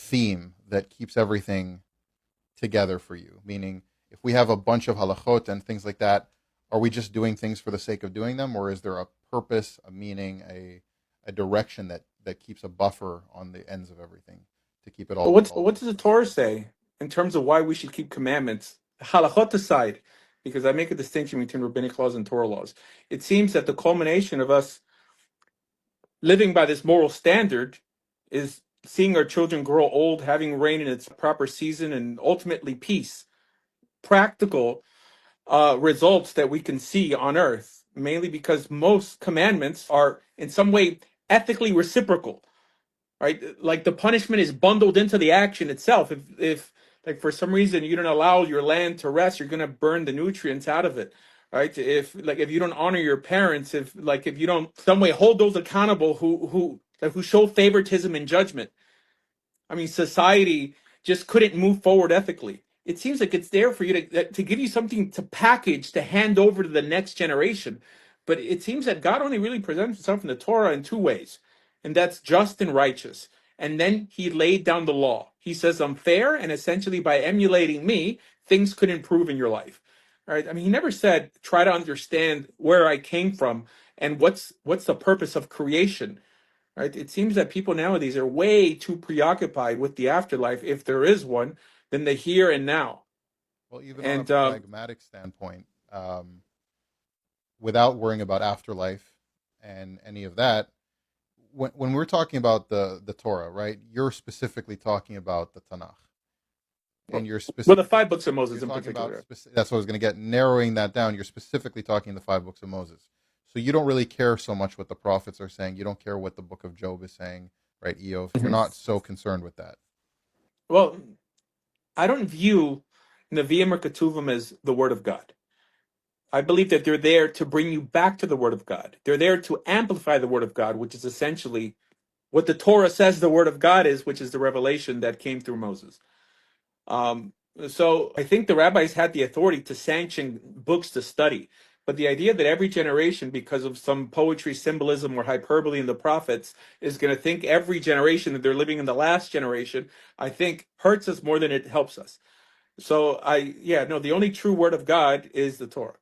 theme that keeps everything together for you? Meaning, if we have a bunch of halachot and things like that, are we just doing things for the sake of doing them, or is there a purpose, a meaning, a direction that keeps a buffer on the ends of everything to keep it But all what does the Torah say in terms of why we should keep commandments? Halachot aside, because I make a distinction between rabbinic laws and Torah laws. It seems that the culmination of us living by this moral standard is seeing our children grow old, having rain in its proper season, and ultimately peace. Practical results that we can see on earth, mainly because most commandments are in some way ethically reciprocal, right? Like the punishment is bundled into the action itself. If like for some reason you don't allow your land to rest, you're going to burn the nutrients out of it, right? If you don't honor your parents, if you don't some way hold those accountable who show favoritism and judgment, I mean, society just couldn't move forward ethically. It seems like it's there for you to give you something to package to hand over to the next generation. But it seems that God only really presents himself in the Torah in two ways, and that's just and righteous. And then he laid down the law. He says, I'm fair, and essentially by emulating me, things could improve in your life. All right. I mean, he never said, try to understand where I came from and what's the purpose of creation. Right? It seems that people nowadays are way too preoccupied with the afterlife, if there is one, than the here and now. well, even on a And pragmatic standpoint, without worrying about afterlife and any of that, when we're talking about the Torah, right? You're specifically talking about the Tanakh, and you're well, the specifically five books of Moses you're in talking about particular. that's what I was going to get. Narrowing that down, you're specifically talking the five books of Moses. So you don't really care so much what the prophets are saying. You don't care what the book of Job is saying, right? Eov. You're Mhm. not so concerned with that. Well, I don't view Nevi'im or Ketuvim as the Word of God. I believe that they're there to bring you back to the Word of God. They're there to amplify the Word of God, which is essentially what the Torah says the Word of God is, which is the revelation that came through Moses. Um, so I think the rabbis had the authority to sanction books to study. But the idea that every generation, because of some poetry, symbolism, or hyperbole in the prophets, is going to think every generation that they're living in the last generation, I think hurts us more than it helps us. So yeah, no, the only true word of God is the Torah.